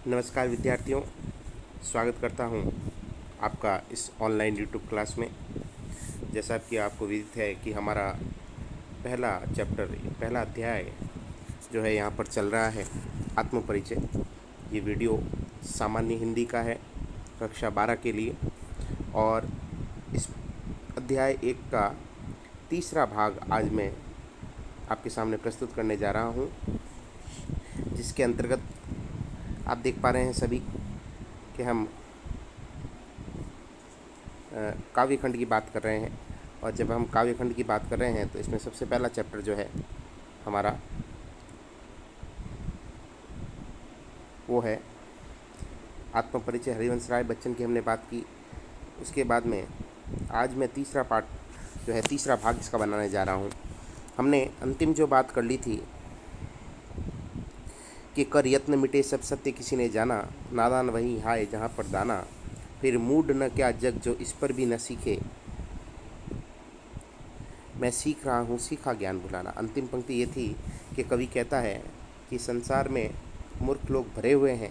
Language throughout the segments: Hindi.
नमस्कार विद्यार्थियों, स्वागत करता हूं आपका इस ऑनलाइन यूट्यूब क्लास में। जैसा कि आपको विदित है कि हमारा पहला अध्याय जो है यहाँ पर चल रहा है, आत्मपरिचय। ये वीडियो सामान्य हिंदी का है, कक्षा 12 के लिए। और इस अध्याय 1 का तीसरा भाग आज मैं आपके सामने प्रस्तुत करने जा रहा हूँ, जिसके अंतर्गत आप देख पा रहे हैं सभी कि हम काव्यखंड की बात कर रहे हैं। और जब हम काव्यखंड की बात कर रहे हैं तो इसमें सबसे पहला चैप्टर जो है हमारा वो है आत्मपरिचय। हरिवंश राय बच्चन की हमने बात की। उसके बाद में आज मैं तीसरा भाग इसका बनाने जा रहा हूँ। हमने अंतिम जो बात कर ली थी कि कर यत्न मिटे सब सत्य किसी ने जाना, नादान वही हाय जहाँ पर दाना, फिर मूड न क्या जग जो इस पर भी न सीखे, मैं सीख रहा हूँ सीखा ज्ञान भुलाना। अंतिम पंक्ति ये थी कि कवि कहता है कि संसार में मूर्ख लोग भरे हुए हैं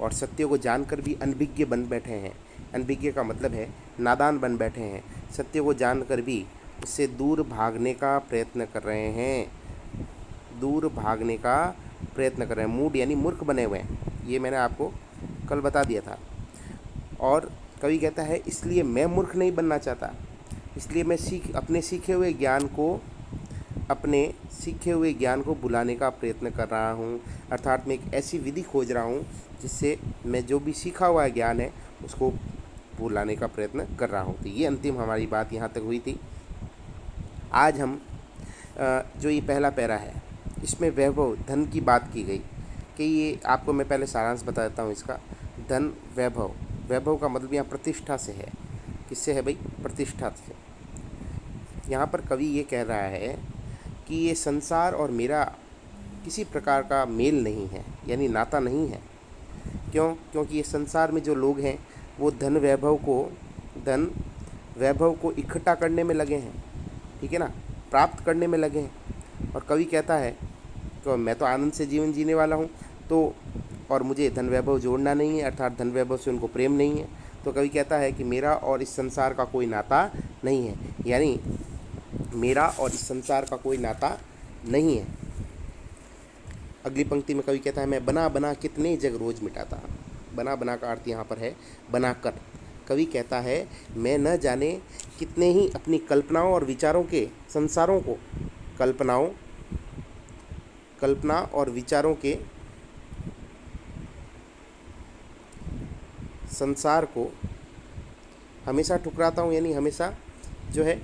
और सत्य को जानकर भी अनभिज्ञ बन बैठे हैं। अनभिज्ञ का मतलब है नादान बन बैठे हैं। सत्य को जानकर भी उससे दूर भागने का प्रयत्न कर रहे हैं, मूड यानी मूर्ख बने हुए हैं। ये मैंने आपको कल बता दिया था। और कवि कहता है इसलिए मैं मूर्ख नहीं बनना चाहता, इसलिए मैं अपने सीखे हुए ज्ञान को भुलाने का प्रयत्न कर रहा हूँ। अर्थात मैं एक ऐसी विधि खोज रहा हूँ जिससे मैं जो भी सीखा हुआ ज्ञान है उसको भुलाने का प्रयत्न कर रहा हूँ। तो ये अंतिम हमारी बात यहाँ तक हुई थी। आज हम जो ये पहला पैरा है इसमें वैभव धन की बात की गई कि ये आपको मैं पहले सारांश बता देता हूँ इसका। धन वैभव का मतलब यहाँ प्रतिष्ठा से है। किससे है भाई? प्रतिष्ठा से। यहाँ पर कवि ये कह रहा है कि ये संसार और मेरा किसी प्रकार का मेल नहीं है, यानी नाता नहीं है। क्योंकि ये संसार में जो लोग हैं वो धन वैभव को इकट्ठा करने में लगे हैं, ठीक है ना, प्राप्त करने में लगे हैं। और कवि कहता है तो मैं तो आनंद से जीवन जीने वाला हूँ, तो और मुझे धन वैभव जोड़ना नहीं है, अर्थात धन वैभव से उनको प्रेम नहीं है। तो कवि कहता है कि मेरा और इस संसार का कोई नाता नहीं है, यानी मेरा और इस संसार का कोई नाता नहीं है। अगली पंक्ति में कवि कहता है मैं बना बना कितने जग रोज मिटाता। बना बना का अर्थ यहाँ पर है बनाकर। कवि कहता है मैं न जाने कितने ही अपनी कल्पनाओं और विचारों के संसारों को कल्पना और विचारों के संसार को हमेशा ठुकराता हूँ, यानी हमेशा जो है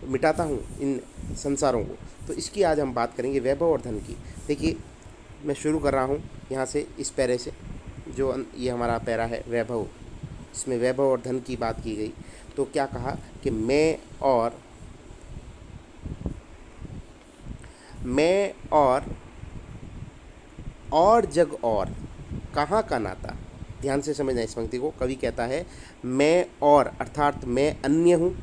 मिटाता हूँ इन संसारों को। तो इसकी आज हम बात करेंगे, वैभव और धन की। देखिए मैं शुरू कर रहा हूँ यहाँ से, इस पैरे से, जो ये हमारा पैरा है वैभव। इसमें वैभव और धन की बात की गई। तो क्या कहा कि मैं और जग और कहाँ का नाता। ध्यान से समझना इस पंक्ति को। कवि कहता है मैं और अर्थात मैं अन्य हूँ,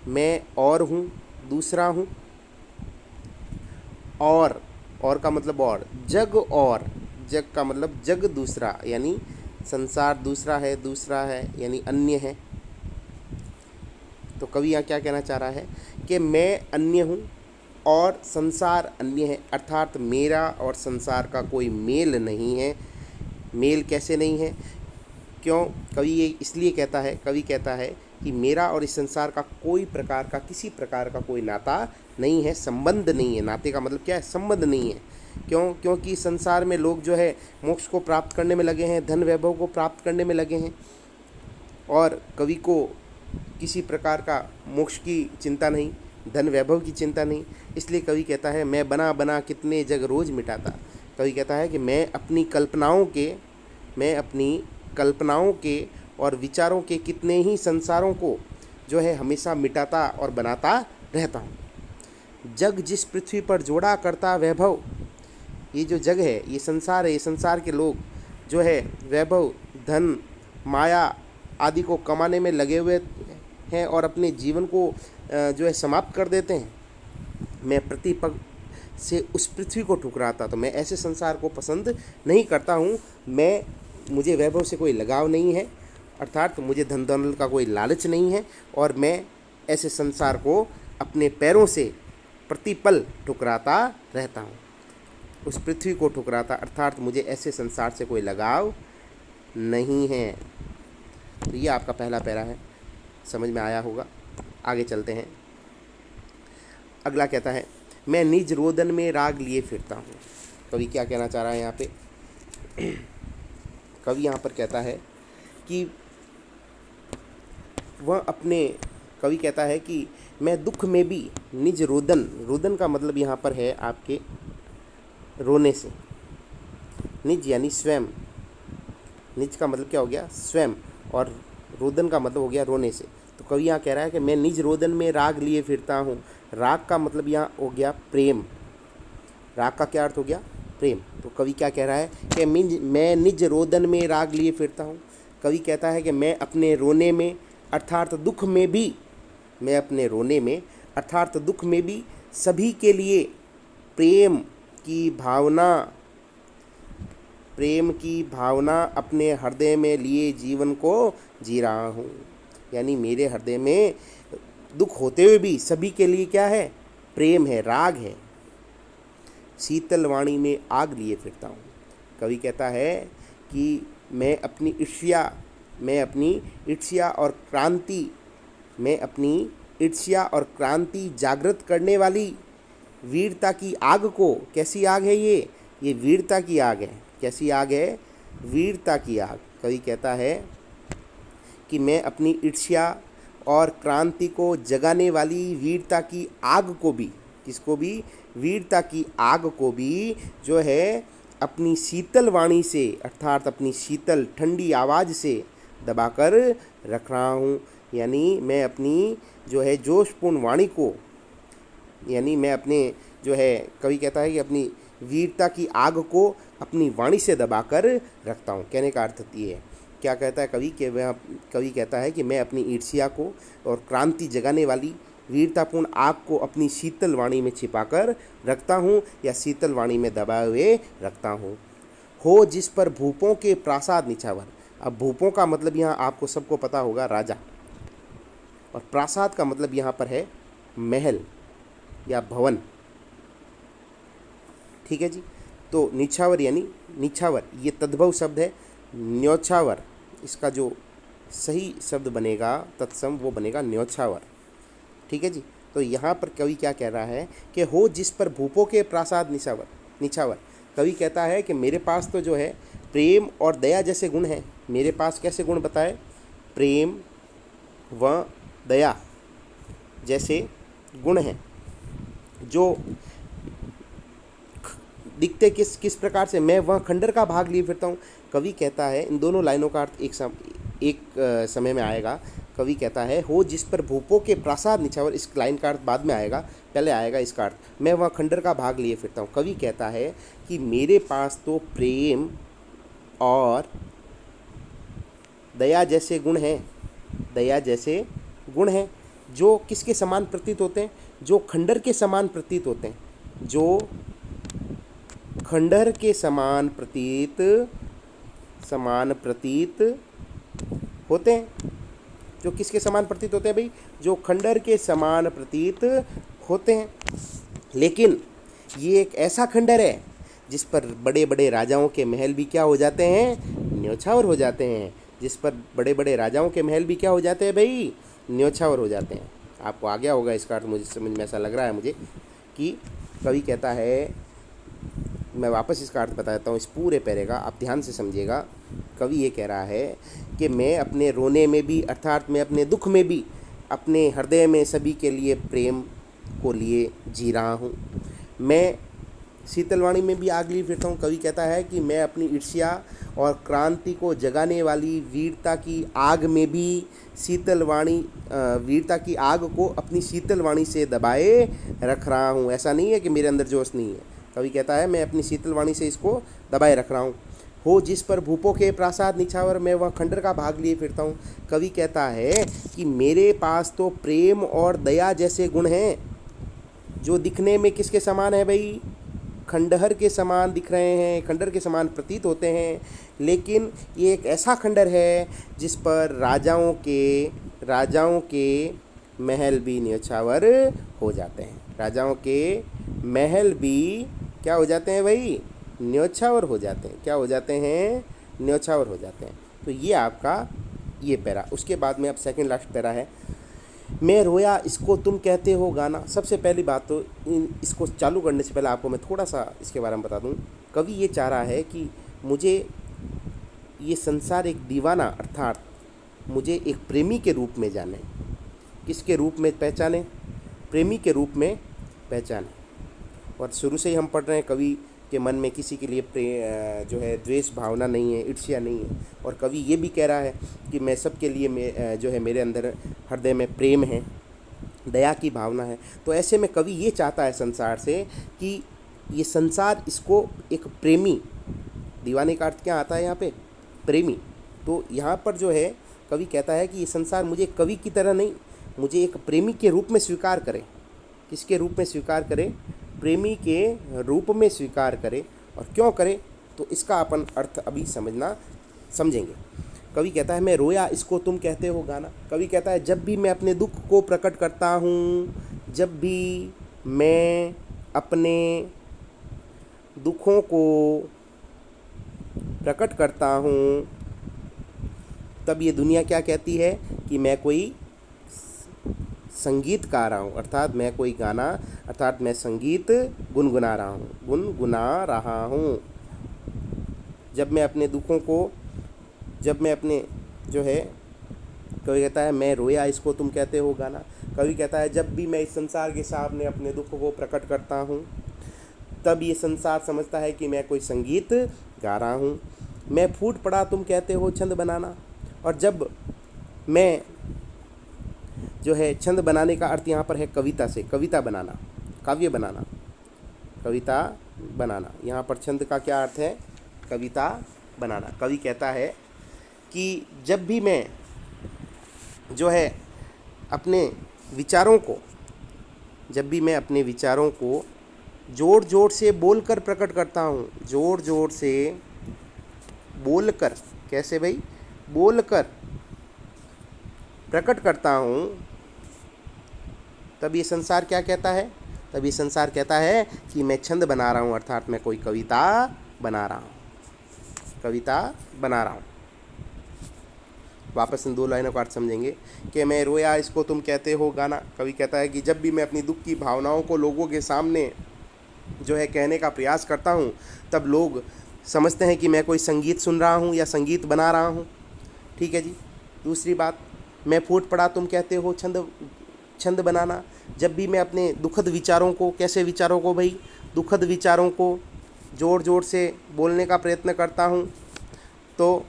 मैं और हूँ, दूसरा हूँ। और का मतलब और, जग का मतलब जग दूसरा, यानी संसार दूसरा है यानी अन्य है। तो कवि यहाँ क्या कहना चाह रहा है कि मैं अन्य हूँ और संसार अन्य है, अर्थात मेरा और संसार का कोई मेल नहीं है। मेल कैसे नहीं है? क्यों कवि ये इसलिए कहता है, कवि कहता है कि मेरा और इस संसार का किसी प्रकार का कोई नाता नहीं है, संबंध नहीं है। नाते का मतलब क्या है? संबंध नहीं है। क्योंकि संसार में लोग जो है मोक्ष को प्राप्त करने में लगे हैं, धन वैभव को प्राप्त करने में लगे हैं, और कवि को किसी प्रकार का मोक्ष की चिंता नहीं, धन वैभव की चिंता नहीं। इसलिए कवि कहता है मैं बना बना कितने जग रोज मिटाता। कवि कहता है कि मैं अपनी कल्पनाओं के और विचारों के कितने ही संसारों को जो है हमेशा मिटाता और बनाता रहता हूँ। जग जिस पृथ्वी पर जोड़ा करता वैभव, ये जो जग है, ये संसार है, ये संसार के लोग जो है वैभव, धन, माया आदि को कमाने में लगे हुए हैं और अपने जीवन को जो है समाप्त कर देते हैं। मैं से उस पृथ्वी को ठुकराता। तो मैं ऐसे संसार को पसंद नहीं करता हूँ। मुझे वैभव से कोई लगाव नहीं है, अर्थात मुझे धन दौलत का कोई लालच नहीं है, और मैं ऐसे संसार को अपने पैरों से प्रतिपल ठुकराता रहता हूँ, उस पृथ्वी को ठुकराता, अर्थात मुझे ऐसे संसार से कोई लगाव नहीं है। तो ये आपका पहला पैरा है, समझ में आया होगा। आगे चलते हैं। अगला कहता है, मैं निज रोदन में राग लिए फिरता हूँ। कवि क्या कहना चाह रहा है यहाँ पे? कवि यहाँ पर कहता है कि कवि कहता है कि मैं दुख में भी निज रोदन, रोदन का मतलब यहाँ पर है आपके रोने से, निज यानी स्वयं, निज का मतलब क्या हो गया? स्वयं, और रोदन का मतलब हो गया रोने से। तो कवि यहाँ कह रहा है कि मैं निज रोदन में राग लिए फिरता हूँ। राग का मतलब यहाँ हो गया प्रेम। राग का क्या अर्थ हो गया? प्रेम। तो कवि क्या कह रहा है कि मैं निज रोदन में राग लिए फिरता हूँ। कवि कहता है कि मैं अपने रोने में अर्थात दुख में भी, मैं अपने रोने में अर्थात दुख में भी सभी के लिए प्रेम की भावना अपने हृदय में लिए जीवन को जी रहा हूँ। यानी मेरे हृदय में दुख होते हुए भी सभी के लिए क्या है? प्रेम है, राग है। शीतल वाणी में आग लिए फिरता हूँ। कवि कहता है कि मैं अपनी ईर्ष्या और क्रांति जागृत करने वाली वीरता की आग को, कैसी आग है ये वीरता की आग है। कैसी आग है? वीरता की आग। कवि कहता है कि मैं अपनी ईर्ष्या और क्रांति को जगाने वाली वीरता की आग को भी, किसको भी? वीरता की आग को भी जो है अपनी शीतल वाणी से अर्थात अपनी शीतल ठंडी आवाज़ से दबाकर रख रहा हूँ। यानी मैं अपनी जो है जोशपूर्ण वाणी को, यानी मैं अपने जो है, कवि कहता है कि अपनी वीरता की आग को अपनी वाणी से दबाकर रखता हूँ। कहने का अर्थ ये है। क्या कहता है कवि? कवि कहता है कि मैं अपनी ईर्ष्या को और क्रांति जगाने वाली वीरतापूर्ण आग को अपनी शीतल वाणी में छिपाकर रखता हूँ, या शीतल वाणी में दबाए हुए रखता हूँ। हो जिस पर भूपों के प्रासाद निछावर। अब भूपों का मतलब यहाँ आपको सबको पता होगा राजा, और प्रासाद का मतलब यहाँ पर है महल या भवन। ठीक है जी। तो निछावर यानी निछावर, ये तद्भव शब्द है। न्योछावर, इसका जो सही शब्द बनेगा तत्सम, वो बनेगा न्योछावर। ठीक है जी। तो यहाँ पर कवि क्या कह रहा है कि हो जिस पर भूपों के प्रासाद निछावर। कवि कहता है कि मेरे पास तो जो है प्रेम और दया जैसे गुण हैं। मेरे पास कैसे गुण बताए? प्रेम व दया जैसे गुण हैं, जो दिखते किस प्रकार से? मैं वह खंडर का भाग लिए फिरता हूँ। कवि कहता है, इन दोनों लाइनों का अर्थ एक समय में आएगा। कवि कहता है हो जिस पर भूपों के प्रासाद निछावर, इस लाइन का अर्थ बाद में आएगा, पहले आएगा इसका अर्थ, मैं वह खंडर का भाग लिए फिरता हूँ। कवि कहता है कि मेरे पास तो प्रेम और दया जैसे गुण हैं, जो किसके समान प्रतीत होते हैं? जो खंडर के समान प्रतीत होते हैं, जो खंडर के समान प्रतीत होते हैं। जो किसके समान प्रतीत होते हैं भाई? जो खंडर के समान प्रतीत होते हैं। लेकिन ये एक ऐसा खंडर है जिस पर बड़े बड़े राजाओं के महल भी क्या हो जाते हैं? न्योछावर हो जाते हैं। जिस पर बड़े बड़े राजाओं के महल भी क्या हो जाते हैं भाई? न्योछावर हो जाते हैं। आपको आ गया होगा इसका अर्थ, मुझे समझ में ऐसा लग रहा है मुझे कि कवि कहता है, मैं वापस इसका अर्थ बता देता हूँ इस पूरे पैरे का, आप ध्यान से समझिएगा। कवि ये कह रहा है कि मैं अपने रोने में भी अर्थात मैं अपने दुख में भी अपने हृदय में सभी के लिए प्रेम को लिए जी रहा हूँ। मैं शीतलवाणी में भी आग लिए फिरता हूँ। कवि कहता है कि मैं अपनी ईर्ष्या और क्रांति को जगाने वाली वीरता की आग में भी वीरता की आग को अपनी शीतलवाणी से दबाए रख रहा हूँ। ऐसा नहीं है कि मेरे अंदर जोश नहीं है। कवि कहता है मैं अपनी शीतलवाणी से इसको दबाए रख रहा हूँ। हो जिस पर भूपों के प्रासाद निछावर, मैं वह खंडर का भाग लिए फिरता हूँ। कवि कहता है कि मेरे पास तो प्रेम और दया जैसे गुण हैं, जो दिखने में किसके समान है भाई? खंडहर के समान दिख रहे हैं, खंडहर के समान प्रतीत होते हैं, लेकिन ये एक ऐसा खंडहर है जिस पर राजाओं के महल भी न्योछावर हो जाते हैं। राजाओं के महल भी क्या हो जाते हैं भाई? न्योछावर हो जाते हैं। क्या हो जाते हैं? न्योछावर हो जाते हैं। तो ये आपका ये पैरा। उसके बाद में अब सेकंड लास्ट पैरा है, मैं रोया इसको तुम कहते हो गाना। सबसे पहली बात तो इसको चालू करने से पहले आपको मैं थोड़ा सा इसके बारे में बता दूं। कवि ये चाह रहा है कि मुझे ये संसार एक दीवाना अर्थात मुझे एक प्रेमी के रूप में जाने। किसके रूप में पहचाने? प्रेमी के रूप में पहचाने। और शुरू से ही हम पढ़ रहे हैं कवि के मन में किसी के लिए जो है द्वेष भावना नहीं है, ईर्ष्या नहीं है। और कवि ये भी कह रहा है कि मैं सबके लिए जो है मेरे अंदर हृदय में प्रेम है, दया की भावना है। तो ऐसे में कवि ये चाहता है संसार से कि ये संसार इसको एक प्रेमी, दीवाने का अर्थ क्या आता है यहाँ पे? प्रेमी। तो यहाँ पर जो है कवि कहता है कि ये संसार मुझे कवि की तरह नहीं, मुझे एक प्रेमी के रूप में स्वीकार करे। किसके रूप में स्वीकार करे? प्रेमी के रूप में स्वीकार करे। और क्यों करे? तो इसका अपन अर्थ अभी समझेंगे। कवि कहता है मैं रोया इसको तुम कहते हो गाना। कवि कहता है जब भी मैं अपने दुख को प्रकट करता हूँ, जब भी मैं अपने दुखों को प्रकट करता हूँ, तब ये दुनिया क्या कहती है कि मैं कोई संगीत गा रहा हूँ, अर्थात मैं कोई गाना, अर्थात मैं संगीत गुनगुना रहा हूँ। जब मैं अपने दुखों को, जब मैं अपने जो है, कवि कहता है मैं रोया इसको तुम कहते हो गाना। कवि कहता है जब भी मैं इस संसार के सामने अपने दुख को प्रकट करता हूँ, तब ये संसार समझता है कि मैं कोई संगीत गा रहा हूँ। मैं फूट पड़ा तुम कहते हो छंद बनाना। और जब मैं जो है छंद बनाने का अर्थ यहाँ पर है कविता से, कविता बनाना, काव्य बनाना, कविता बनाना। यहाँ पर छंद का क्या अर्थ है? कविता बनाना। कवि कहता है कि जब भी मैं जो है अपने विचारों को, जब भी मैं अपने विचारों को जोर जोर से बोलकर प्रकट करता हूँ, जोर जोर से बोलकर, कैसे भाई? बोलकर प्रकट करता हूँ, तब ये संसार क्या कहता है? तब ये संसार कहता है कि मैं छंद बना रहा हूँ, अर्थात मैं कोई कविता बना रहा हूँ, कविता बना रहा हूँ। वापस इन दो लाइनों का अर्थ समझेंगे कि मैं रोया इसको तुम कहते हो गाना। कवि कहता है कि जब भी मैं अपनी दुख की भावनाओं को लोगों के सामने जो है कहने का प्रयास करता हूँ, तब लोग समझते हैं कि मैं कोई संगीत सुन रहा हूँ या संगीत बना रहा हूँ। ठीक है जी। दूसरी बात, मैं फूट पड़ा तुम कहते हो छंद बनाना। जब भी मैं अपने दुखद विचारों को, कैसे विचारों को भाई? दुखद विचारों को जोर जोर से बोलने का प्रयत्न करता हूँ, तो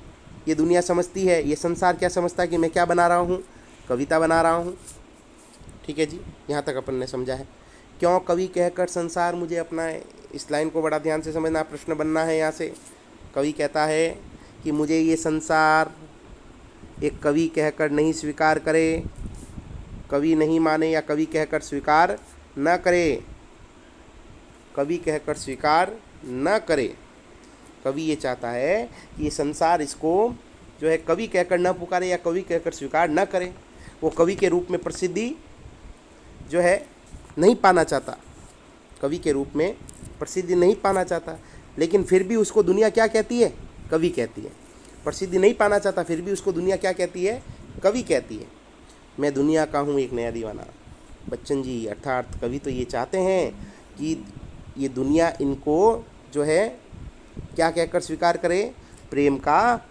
ये दुनिया समझती है, ये संसार क्या समझता है कि मैं क्या बना रहा हूँ? कविता बना रहा हूँ। ठीक है जी, यहाँ तक अपन ने समझा है। क्यों कवि कहकर संसार मुझे अपनाए? इस लाइन को बड़ा ध्यान से समझना, प्रश्न बनना है यहाँ से। कवि कहता है कि मुझे ये संसार एक कवि कहकर नहीं स्वीकार करे, कवि नहीं माने या कवि कहकर स्वीकार न करे, कवि कहकर स्वीकार न करे। कवि ये चाहता है कि ये संसार इसको जो है कवि कहकर न पुकारे या कवि कहकर स्वीकार न करे। वो कवि के रूप में प्रसिद्धि जो है नहीं पाना चाहता, कवि के रूप में प्रसिद्धि नहीं पाना चाहता, लेकिन फिर भी उसको दुनिया क्या कहती है? कवि कहती है। प्रसिद्धि नहीं पाना चाहता, फिर भी उसको दुनिया क्या कहती है? कवि कहती है। मैं दुनिया का हूँ एक नया दीवाना। बच्चन जी, अर्थात कवि तो ये चाहते हैं कि ये दुनिया इनको जो है क्या कहकर स्वीकार करे? प्रेम का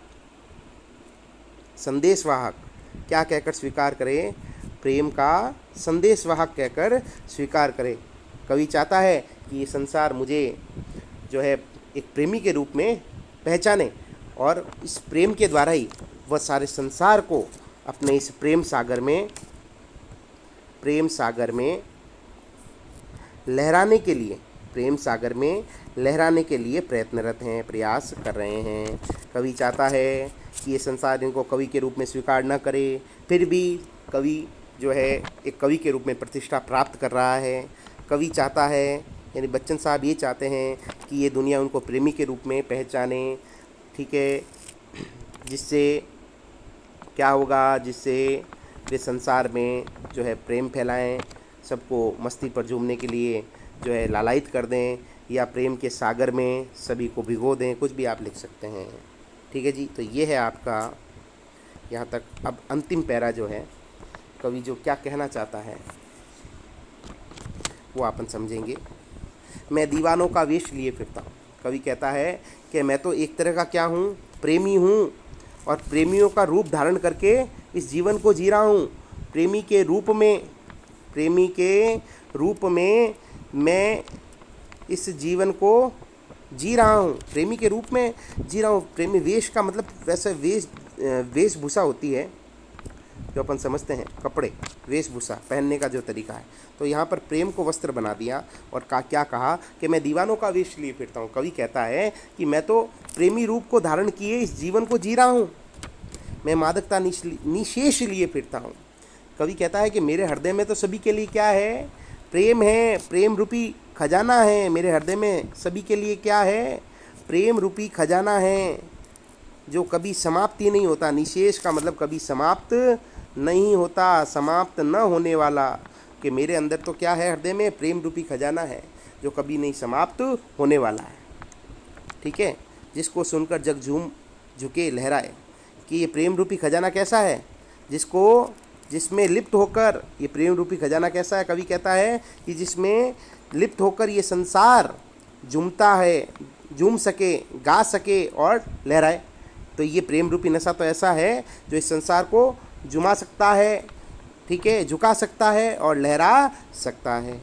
संदेशवाहक। क्या कहकर स्वीकार करे? प्रेम का संदेशवाहक कहकर स्वीकार करे। कवि चाहता है कि ये संसार मुझे जो है एक प्रेमी के रूप में पहचाने, और इस प्रेम के द्वारा ही वह सारे संसार को अपने इस प्रेम सागर में लहराने के लिए, प्रेम सागर में लहराने के लिए प्रयत्नरत हैं, प्रयास कर रहे हैं। कवि चाहता है कि ये संसार इनको कवि के रूप में स्वीकार न करे, फिर भी कवि जो है एक कवि के रूप में प्रतिष्ठा प्राप्त कर रहा है। कवि चाहता है यानी बच्चन साहब ये चाहते हैं कि ये दुनिया उनको प्रेमी के रूप में पहचाने, ठीक है, जिससे क्या होगा, जिससे वे संसार में जो है प्रेम फैलाएं, सबको मस्ती पर झूमने के लिए जो है लालायित कर दें, या प्रेम के सागर में सभी को भिगो दें, कुछ भी आप लिख सकते हैं, ठीक है जी। तो ये है आपका यहाँ तक। अब अंतिम पैरा जो है, कवि जो क्या कहना चाहता है वो अपन समझेंगे। मैं दीवानों का वेश लिए फिरता हूँ। कवि कहता है कि मैं तो एक तरह का क्या हूँ, प्रेमी हूँ, और प्रेमियों का रूप धारण करके इस जीवन को जी रहा हूँ। प्रेमी के रूप में मैं इस जीवन को जी रहा हूँ, प्रेमी के रूप में जी रहा हूँ। प्रेमी वेश का मतलब वैसे वेशभूषा होती है जो अपन समझते हैं, कपड़े, वेशभूषा पहनने का जो तरीका है। तो यहाँ पर प्रेम को वस्त्र बना दिया और क्या कहा कि मैं दीवानों का वेश लिए फिरता हूँ। कवि कहता है कि मैं तो प्रेमी रूप को धारण किए इस जीवन को जी रहा हूँ, मैं मादकता निशेष लिए फिरता हूँ। कवि कहता है कि मेरे हृदय में तो सभी के लिए क्या है, प्रेम है, प्रेम रूपी खजाना है। मेरे हृदय में सभी के लिए क्या है, प्रेम रूपी खजाना है, जो कभी समाप्ति नहीं होता। निशेष का मतलब कभी समाप्त नहीं होता, समाप्त न होने वाला। कि मेरे अंदर तो क्या है, हृदय में प्रेम रूपी खजाना है जो कभी नहीं समाप्त होने वाला है, ठीक है। जिसको सुनकर जग झुके लहराए। कि ये प्रेम रूपी खजाना कैसा है, जिसमें लिप्त होकर, ये प्रेम रूपी खजाना कैसा है, कवि कहता है कि जिसमें लिप्त होकर ये संसार झूमता है, झूम सके, गा सके और लहराए। तो ये प्रेम रूपी नशा तो ऐसा है जो इस संसार को झुमा सकता है, ठीक है, झुका सकता है और लहरा सकता है।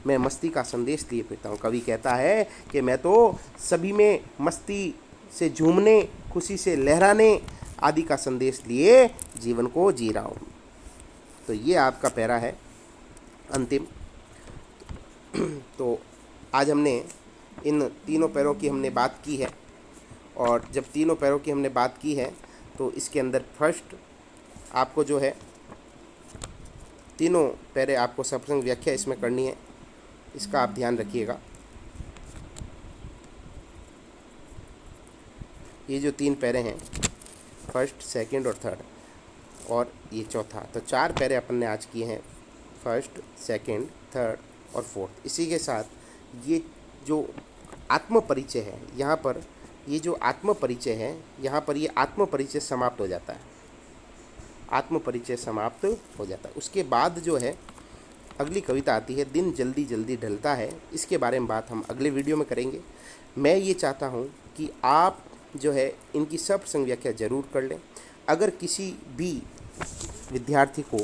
मैं मस्ती का संदेश लिए फिरता हूँ। कवि कहता है कि मैं तो सभी में मस्ती से झूमने, खुशी से लहराने आदि का संदेश लिए जीवन को जी रहा हूँ। तो ये आपका पैरा है अंतिम। तो आज हमने इन तीनों पैरों की हमने बात की है, और जब तीनों पैरों की हमने बात की है तो इसके अंदर फर्स्ट आपको जो है तीनों पैरे आपको सप्रसंग व्याख्या इसमें करनी है, इसका आप ध्यान रखिएगा। ये जो तीन पैरे हैं, फर्स्ट, सेकंड और थर्ड, और ये चौथा, तो चार पैरे अपन ने आज किए हैं, फर्स्ट, सेकंड, थर्ड और फोर्थ। इसी के साथ ये जो आत्म परिचय है, यहाँ पर ये जो आत्म परिचय है, यहाँ पर ये आत्म परिचय समाप्त हो जाता है, आत्म परिचय समाप्त हो जाता है। उसके बाद जो है अगली कविता आती है, दिन जल्दी जल्दी ढलता है। इसके बारे में बात हम अगले वीडियो में करेंगे। मैं ये चाहता हूँ कि आप जो है इनकी सप्रसंग व्याख्या ज़रूर कर लें। अगर किसी भी विद्यार्थी को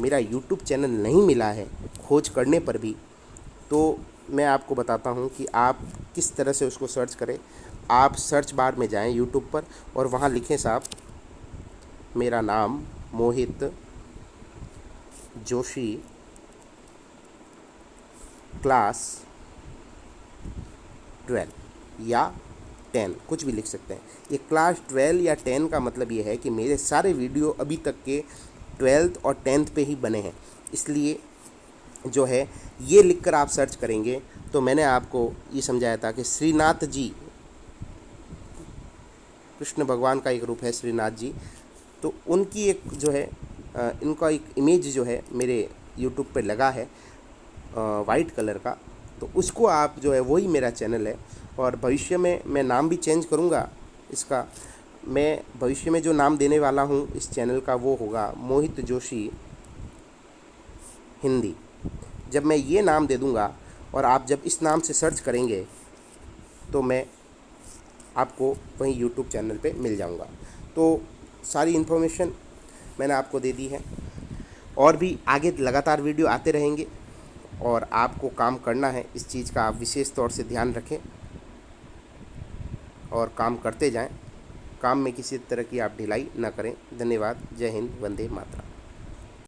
मेरा YouTube चैनल नहीं मिला है खोज करने पर भी, तो मैं आपको बताता हूँ कि आप किस तरह से उसको सर्च करें। आप सर्च बार में जाएं YouTube पर और वहाँ लिखें साहब मेरा नाम मोहित जोशी, क्लास 12 या 10, कुछ भी लिख सकते हैं। ये क्लास 12 या 10 का मतलब ये है कि मेरे सारे वीडियो अभी तक के 12th और 10th पे ही बने हैं, इसलिए जो है ये लिखकर आप सर्च करेंगे। तो मैंने आपको ये समझाया था कि श्रीनाथ जी, कृष्ण भगवान का एक रूप है श्रीनाथ जी, तो उनकी एक जो है इनका एक इमेज जो है मेरे YouTube पे लगा है वाइट कलर का, तो उसको आप जो है वही मेरा चैनल है। और भविष्य में मैं नाम भी चेंज करूँगा इसका। मैं भविष्य में जो नाम देने वाला हूँ इस चैनल का वो होगा मोहित जोशी हिंदी। जब मैं ये नाम दे दूँगा और आप जब इस नाम से सर्च करेंगे तो मैं आपको वहीं YouTube चैनल पे मिल जाऊँगा। तो सारी इन्फॉर्मेशन मैंने आपको दे दी है, और भी आगे लगातार वीडियो आते रहेंगे, और आपको काम करना है इस चीज़ का। आप विशेष तौर से ध्यान रखें और काम करते जाएं। काम में किसी तरह की आप ढिलाई ना करें। धन्यवाद। जय हिंद, वंदे मातरम।